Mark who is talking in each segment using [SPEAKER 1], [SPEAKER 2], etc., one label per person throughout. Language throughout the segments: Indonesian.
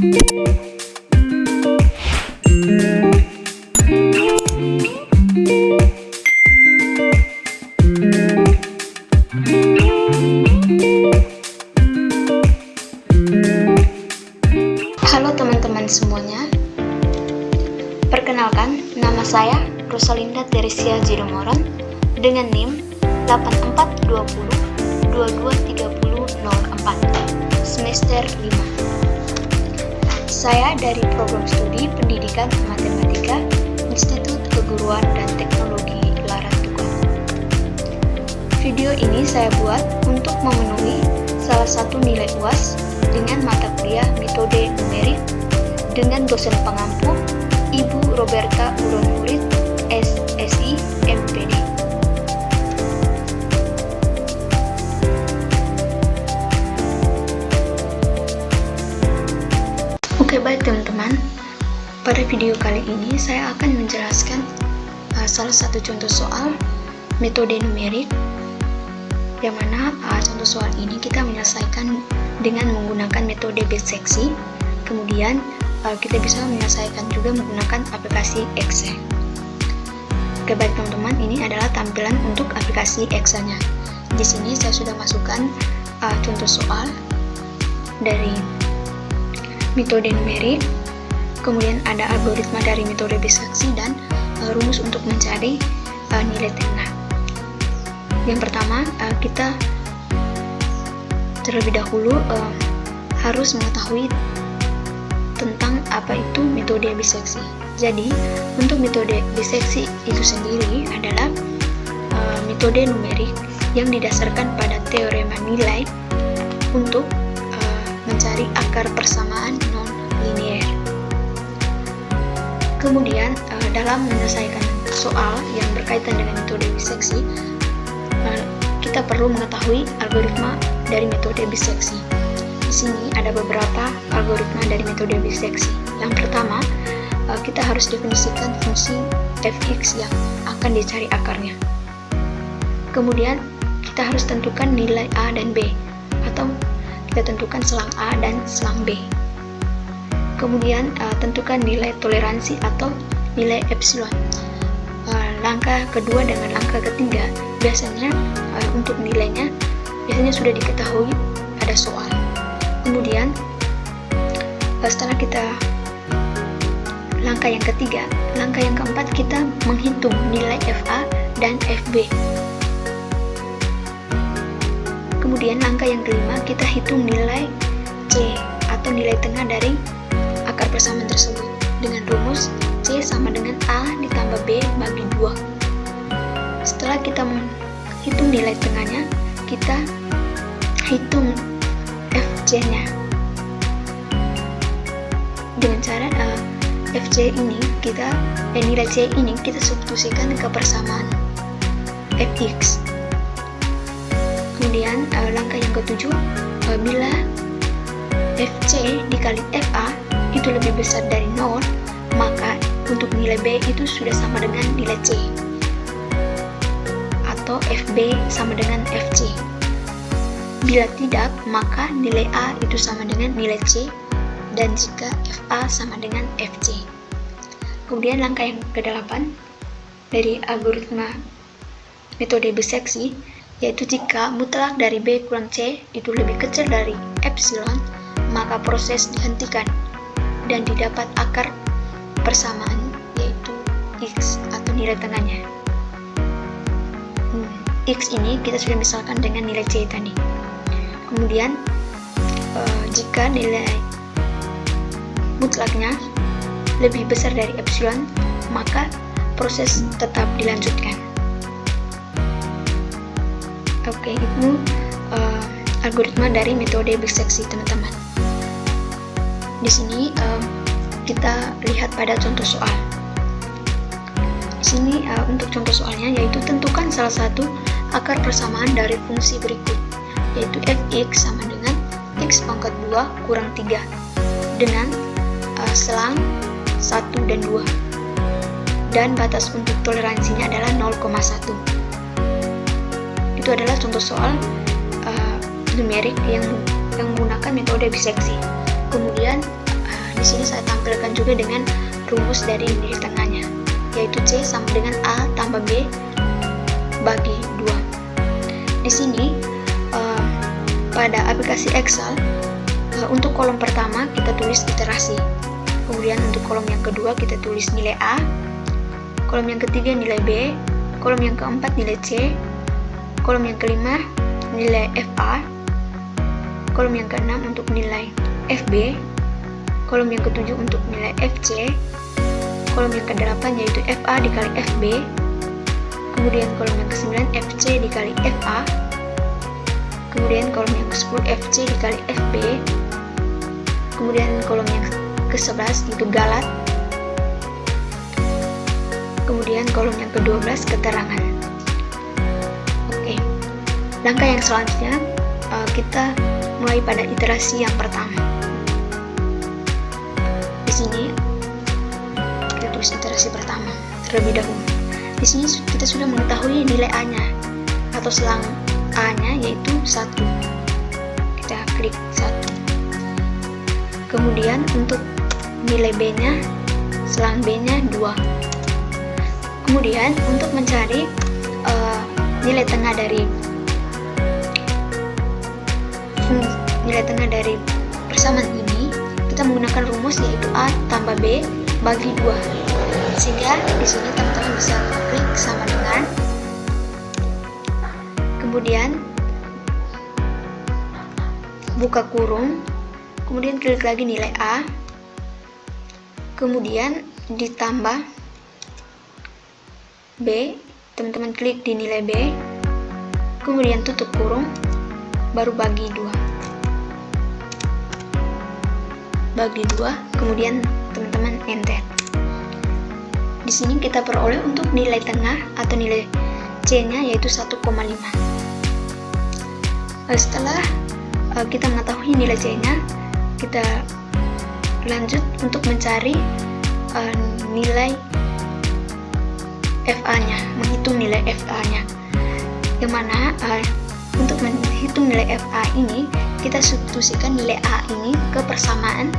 [SPEAKER 1] Halo teman-teman semuanya, perkenalkan nama saya Rosalinda Teresia Jiromoron dengan NIM 8420223004 semester 5. Saya dari program studi Pendidikan Matematika Institut Keguruan dan Teknologi Larantuka. Video ini saya buat untuk memenuhi salah satu nilai UAS dengan mata kuliah metode numerik dengan dosen pengampu Ibu Roberta Uron-Hurit, SSI, MPD. Oke, baik teman-teman. Pada video kali ini saya akan menjelaskan salah satu contoh soal metode numerik, yang mana contoh soal ini kita menyelesaikan dengan menggunakan metode biseksi. Kemudian kita bisa menyelesaikan juga menggunakan aplikasi Excel. Oke, baik teman-teman, ini adalah tampilan untuk aplikasi Excel-nya. Di sini saya sudah masukkan contoh soal dari metode numerik, kemudian ada algoritma dari metode biseksi dan rumus untuk mencari nilai tengah. Yang pertama, kita terlebih dahulu harus mengetahui tentang apa itu metode biseksi. Jadi, untuk metode biseksi itu sendiri adalah metode numerik yang didasarkan pada teorema nilai untuk mencari akar persamaan non-linear. Kemudian, dalam menyelesaikan soal yang berkaitan dengan metode biseksi, kita perlu mengetahui algoritma dari metode biseksi. Di sini ada beberapa algoritma dari metode biseksi. Yang pertama, kita harus definisikan fungsi fx yang akan dicari akarnya. Kemudian, kita harus tentukan nilai a dan b, atau kita tentukan selang a dan selang b. Kemudian, tentukan nilai toleransi atau nilai epsilon. Langkah kedua dengan langkah ketiga biasanya untuk nilainya biasanya sudah diketahui pada soal. Kemudian setelah kita langkah yang ketiga, langkah yang keempat kita menghitung nilai FA dan FB. Kemudian langkah yang kelima kita hitung nilai C atau nilai tengah dari akar persamaan tersebut dengan rumus C sama dengan A ditambah B bagi 2. Setelah kita menghitung nilai tengahnya, kita hitung FC-nya. Dengan cara FC ini nilai C ini kita substitusikan ke persamaan Fx. Kemudian langkah yang ketujuh, bila FC dikali FA itu lebih besar dari 0, maka untuk nilai B itu sudah sama dengan nilai C, atau FB sama dengan FC. Bila tidak, maka nilai A itu sama dengan nilai C, dan jika FA sama dengan FC. Kemudian langkah yang ke-8 dari algoritma metode biseksi, yaitu jika mutlak dari B kurang C itu lebih kecil dari epsilon, maka proses dihentikan dan didapat akar persamaan, yaitu X atau nilai tengahnya. X ini kita sudah misalkan dengan nilai C tadi. Kemudian jika nilai mutlaknya lebih besar dari epsilon, maka proses tetap dilanjutkan. Oke, itu algoritma dari metode biseksi, teman-teman. Di sini kita lihat pada contoh soal. Di sini untuk contoh soalnya yaitu tentukan salah satu akar persamaan dari fungsi berikut, yaitu fx sama dengan x pangkat 2 kurang 3 dengan selang 1 dan 2, dan batas untuk toleransinya adalah 0,1. Itu adalah contoh soal numerik yang menggunakan metode biseksi. Kemudian di sini saya tampilkan juga dengan rumus dari nilai tengahnya, yaitu C sama dengan A tambah B bagi 2. Di sini pada aplikasi Excel, untuk kolom pertama kita tulis iterasi, kemudian untuk kolom yang kedua kita tulis nilai A, kolom yang ketiga nilai B, kolom yang keempat nilai C, kolom yang kelima nilai FA, kolom yang keenam untuk nilai FB, kolom yang ketujuh untuk nilai FC, kolom yang kedelapan yaitu FA dikali FB, kemudian kolom yang ke-9 FC dikali FA, kemudian kolom yang ke-10 FC dikali FB, kemudian kolom yang ke-11 itu galat, kemudian kolom yang ke-12 keterangan. Oke, langkah yang selanjutnya kita mulai pada iterasi yang pertama. Di sini kita tulis iterasi pertama terlebih dahulu. Di sini kita sudah mengetahui nilai A-nya atau selang A-nya yaitu 1. Kita klik 1. Kemudian untuk nilai B-nya, selang B-nya 2. Kemudian untuk mencari nilai tengah dari persamaan ini, kita menggunakan rumus yaitu A tambah B bagi 2. Sehingga di sini teman-teman bisa klik sama dengan, kemudian buka kurung, kemudian klik lagi nilai A, kemudian ditambah B, teman-teman klik di nilai B, kemudian tutup kurung, baru bagi 2. Bagi 2, kemudian teman-teman enter. Di sini kita peroleh untuk nilai tengah atau nilai C-nya yaitu 1,5. Setelah kita mengetahui nilai C-nya, kita lanjut untuk mencari nilai FA-nya, menghitung nilai FA-nya. Yang mana untuk menghitung nilai FA ini, kita substitusikan nilai A ini ke persamaan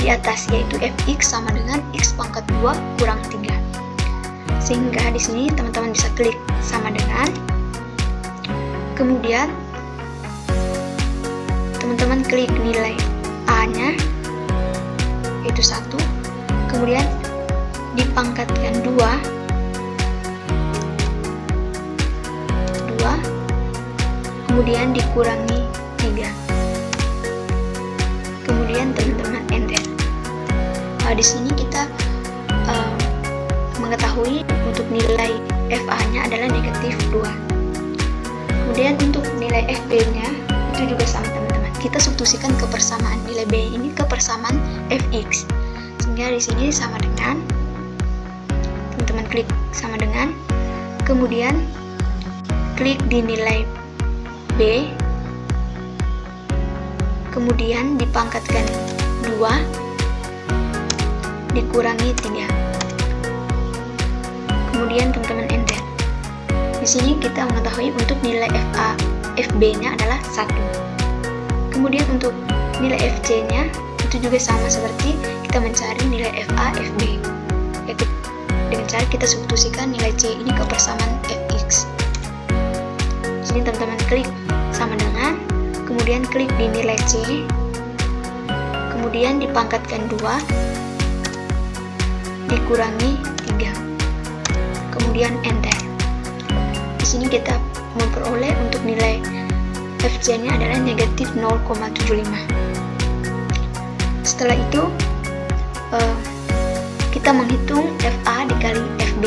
[SPEAKER 1] di atas, yaitu Fx sama dengan X pangkat 2 kurang 3. Sehingga di sini teman-teman bisa klik sama dengan, kemudian teman-teman klik nilai A-nya yaitu 1, kemudian dipangkatkan 2, kemudian dikurangi 3, kemudian teman-teman enter. Di sini kita mengetahui untuk nilai FA-nya adalah negatif 2. Kemudian untuk nilai FB-nya itu juga sama teman-teman. Kita substitusikan ke persamaan nilai B ini ke persamaan Fx. Sehingga di sini sama dengan, teman-teman klik sama dengan, kemudian klik di nilai B, kemudian dipangkatkan 2, dikurangi 3. Kemudian teman-teman enter. Di sini kita mengetahui untuk nilai FB-nya adalah 1. Kemudian untuk nilai FC-nya itu juga sama seperti kita mencari nilai FA, FB, yaitu dengan cara kita substitusikan nilai C ini ke persamaan Fx. Di sini teman-teman klik sama dengan, kemudian klik di nilai C, kemudian dipangkatkan 2, dikurangi 3, kemudian enter. Di sini kita memperoleh untuk nilai FC-nya adalah negatif 0,75. Setelah itu kita menghitung FA dikali FB.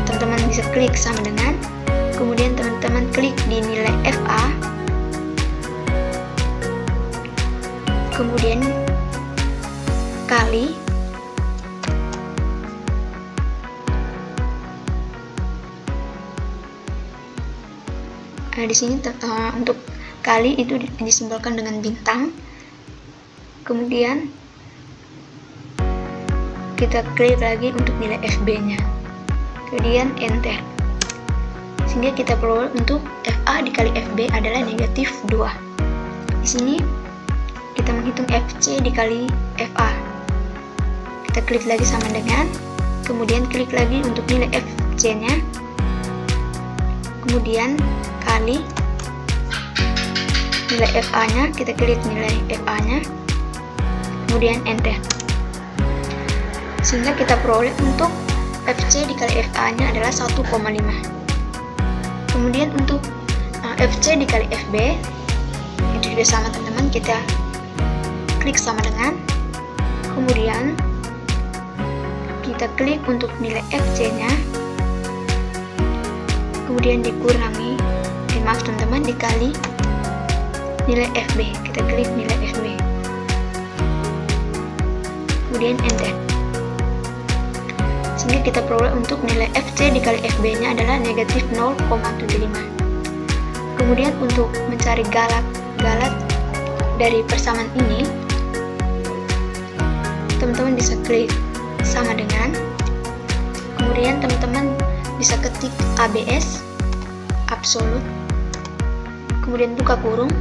[SPEAKER 1] Teman-teman bisa klik sama dengan, kemudian teman-teman klik di nilai FA, kemudian kali di sini untuk kali itu disimbolkan dengan bintang. Kemudian kita klik lagi untuk nilai FB-nya, kemudian enter. Sehingga kita peroleh untuk FA dikali FB adalah negatif 2. Di sini kita menghitung FC dikali FA. Kita klik lagi sama dengan, kemudian klik lagi untuk nilai FC-nya, kemudian kali nilai FA-nya, kita klik nilai FA-nya, kemudian enter. Sehingga kita peroleh untuk FC dikali FA-nya adalah 1,5. Kemudian untuk FC dikali FB itu juga sama teman-teman, kita klik sama dengan, kemudian kita klik untuk nilai FC-nya, kemudian dikurangi, maaf teman-teman, dikali nilai FB, kita klik nilai FB, kemudian enter. Sehingga kita peroleh untuk nilai FC dikali FB-nya adalah negatif 0,75. Kemudian untuk mencari galat dari persamaan ini, teman-teman bisa klik sama dengan, kemudian teman-teman bisa ketik ABS, absolut, kemudian buka kurung,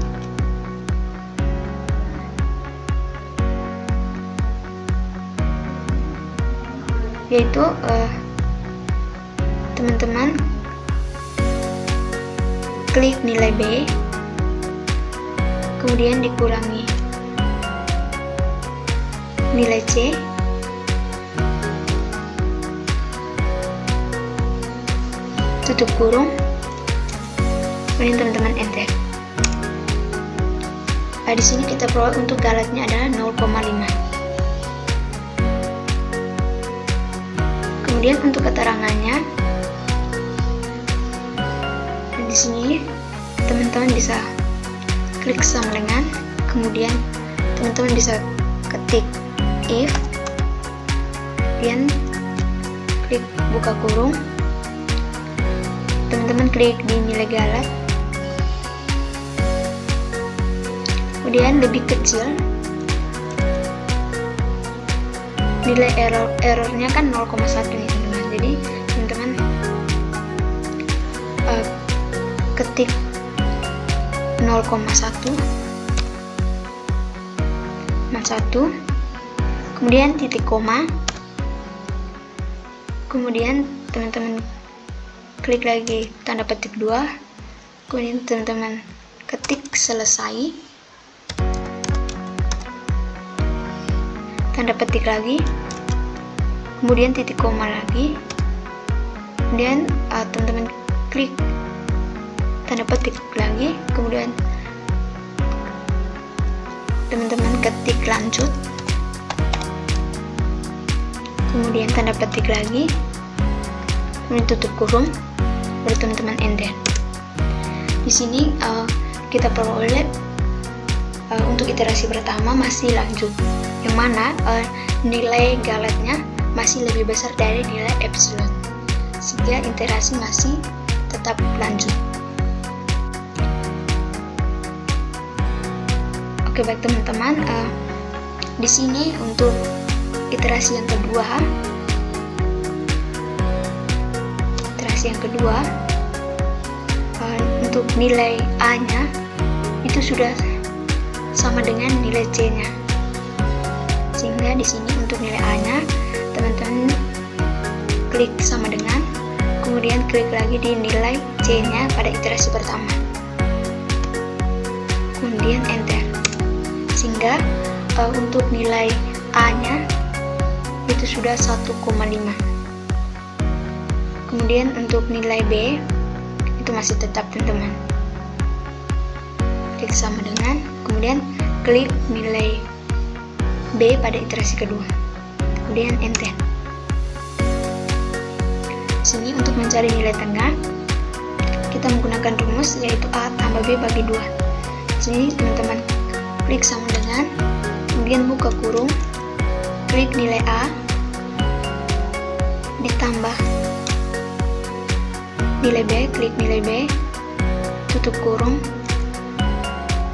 [SPEAKER 1] yaitu teman-teman klik nilai B, kemudian dikurangi nilai C, tutup kurung, kemudian teman-teman enter. Di sini kita peroleh untuk galatnya adalah 0,5. Kemudian untuk keterangannya, di sini teman-teman bisa klik sama dengan, kemudian teman-teman bisa ketik if, kemudian klik buka kurung, teman-teman klik di nilai galat, kemudian lebih kecil, nilai errornya kan 0,1 nih teman-teman, jadi teman-teman ketik 0,1, kemudian titik koma, kemudian teman-teman klik lagi tanda petik 2, kemudian teman-teman ketik selesai, tanda petik lagi, kemudian titik koma lagi, kemudian teman-teman klik tanda petik lagi, kemudian teman-teman ketik lanjut, kemudian tanda petik lagi, kemudian tutup kurung, baru teman-teman enter. Di sini kita peroleh untuk iterasi pertama masih lanjut, yang mana nilai galatnya masih lebih besar dari nilai epsilon, sehingga iterasi masih tetap lanjut. Oke, baik teman-teman, di sini untuk iterasi yang kedua, untuk nilai A-nya itu sudah sama dengan nilai C-nya, sehingga di sini untuk nilai A-nya teman-teman klik sama dengan, kemudian klik lagi di nilai C-nya pada iterasi pertama, kemudian enter. Sehingga untuk nilai A-nya itu sudah 1,5. Kemudian untuk nilai B itu masih tetap teman-teman, klik sama dengan, kemudian klik nilai B pada iterasi kedua, kemudian enter. Sini untuk mencari nilai tengah kita menggunakan rumus, yaitu A tambah B bagi 2. Sini teman-teman klik sama dengan, kemudian buka kurung, klik nilai A, ditambah nilai B, klik nilai B, tutup kurung,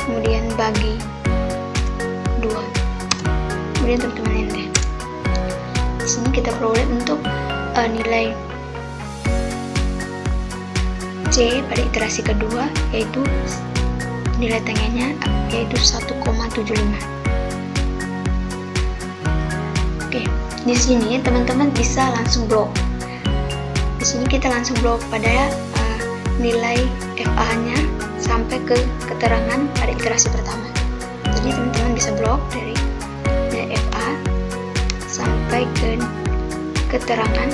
[SPEAKER 1] kemudian bagi 2, kemudian teman-teman enter. Di sini kita peroleh untuk nilai C pada iterasi kedua, yaitu nilai tengahnya yaitu 1,75. Oke, di sini teman-teman bisa langsung blok. Di sini kita langsung blok pada nilai FA-nya sampai ke keterangan pada iterasi pertama. Jadi teman-teman bisa blok dari nilai FA sampai ke keterangan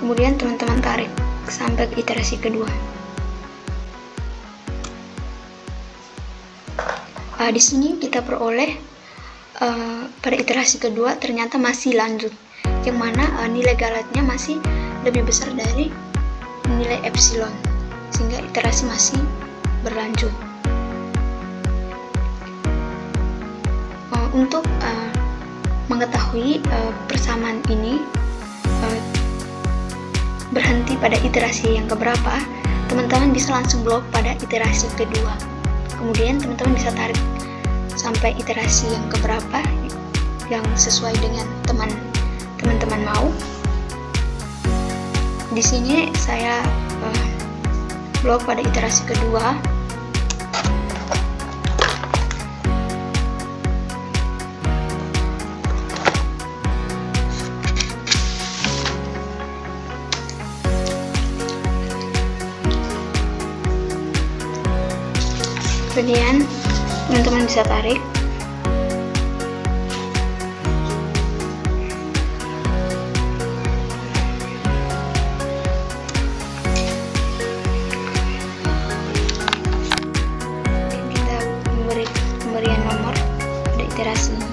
[SPEAKER 1] kemudian teman-teman tarik sampai ke iterasi kedua. Di sini kita peroleh pada iterasi kedua ternyata masih lanjut, yang mana nilai galetnya masih lebih besar dari nilai epsilon, sehingga iterasi masih berlanjut. Untuk mengetahui persamaan ini berhenti pada iterasi yang keberapa, teman-teman bisa langsung blok pada iterasi kedua. Kemudian teman-teman bisa tarik sampai iterasi yang keberapa yang sesuai dengan teman-teman mau. Di sini saya blok pada iterasi kedua. Kemudian teman-teman bisa tarik. Kita pemberian nomor pada iterasi ini.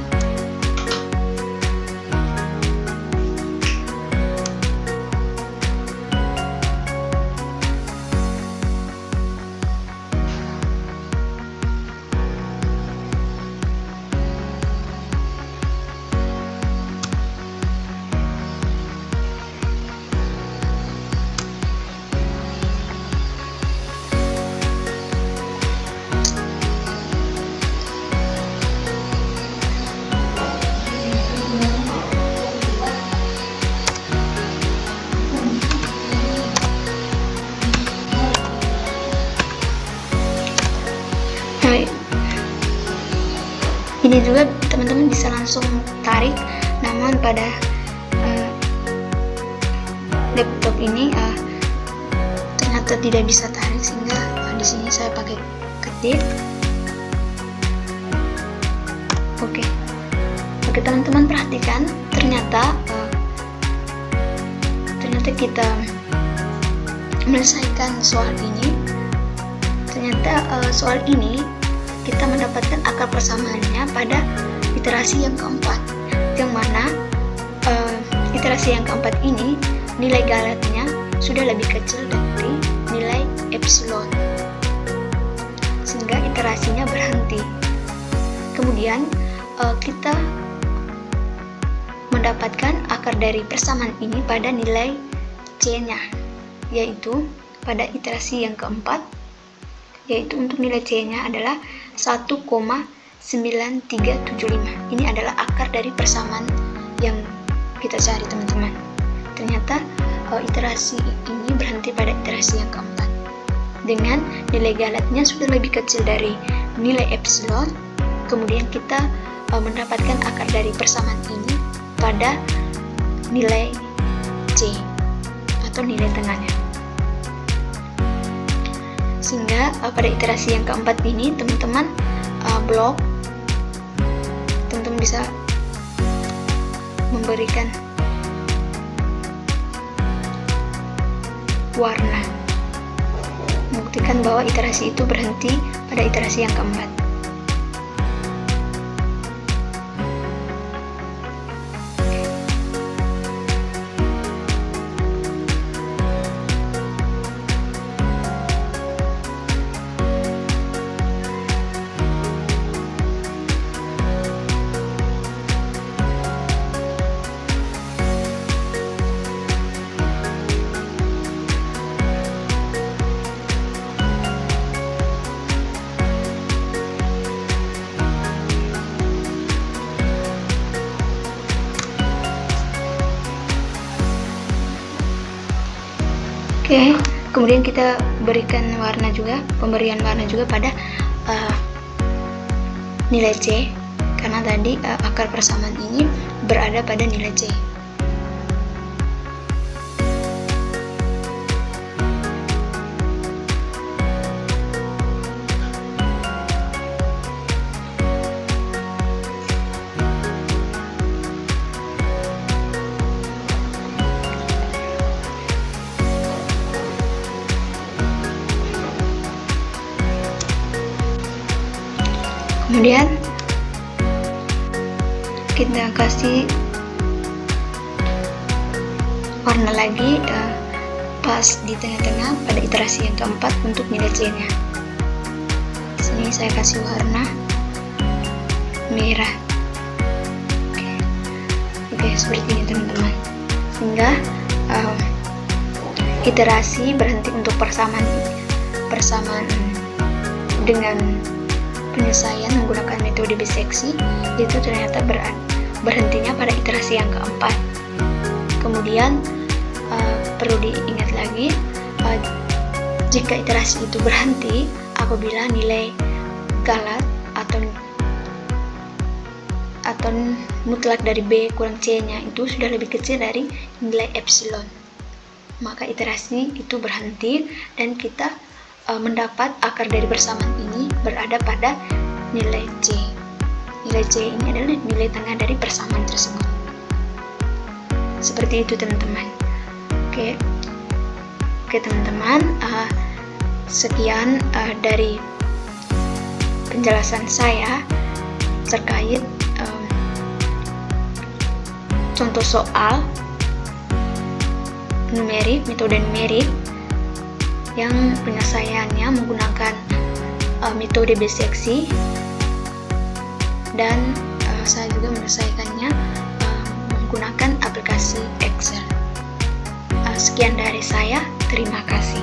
[SPEAKER 1] Ini juga teman-teman bisa langsung tarik, namun pada laptop ini ternyata tidak bisa tarik, sehingga di sini saya pakai ketik. Oke, teman-teman perhatikan, ternyata kita menyelesaikan soal ini. Ternyata soal ini kita mendapatkan akar persamaannya pada iterasi yang keempat, yang mana iterasi yang keempat ini nilai galetnya sudah lebih kecil dari nilai epsilon, sehingga iterasinya berhenti. Kemudian kita mendapatkan akar dari persamaan ini pada nilai C-nya, yaitu pada iterasi yang keempat, yaitu untuk nilai C-nya adalah 1,9375. Ini adalah akar dari persamaan yang kita cari, teman-teman. Ternyata iterasi ini berhenti pada iterasi yang keempat dengan nilai galetnya sudah lebih kecil dari nilai epsilon. Kemudian kita mendapatkan akar dari persamaan ini pada nilai C atau nilai tengahnya. Sehingga pada iterasi yang keempat ini teman-teman blok, teman-teman bisa memberikan warna, membuktikan bahwa iterasi itu berhenti pada iterasi yang keempat. Kemudian kita berikan warna juga, pemberian warna juga pada nilai C, karena tadi akar persamaan ini berada pada nilai C. Kemudian kita kasih warna lagi pas di tengah-tengah pada iterasi yang keempat untuk nilai C-nya. Sini saya kasih warna merah. Oke, seperti ini teman-teman. Sehingga iterasi berhenti untuk persamaan dengan penyelesaian menggunakan metode biseksi itu ternyata berhentinya pada iterasi yang keempat. Kemudian perlu diingat lagi, jika iterasi itu berhenti apabila nilai galat atau mutlak dari B kurang C-nya itu sudah lebih kecil dari nilai epsilon, maka iterasi itu berhenti dan kita mendapat akar dari persamaan ini berada pada nilai C. Nilai C ini adalah nilai tengah dari persamaan tersebut. Seperti itu teman-teman. Oke teman-teman, sekian dari penjelasan saya terkait contoh soal numerik, metode numerik yang penyelesaiannya menggunakan metode biseksi, dan saya juga menyelesaikannya menggunakan aplikasi Excel. Sekian dari saya, terima kasih.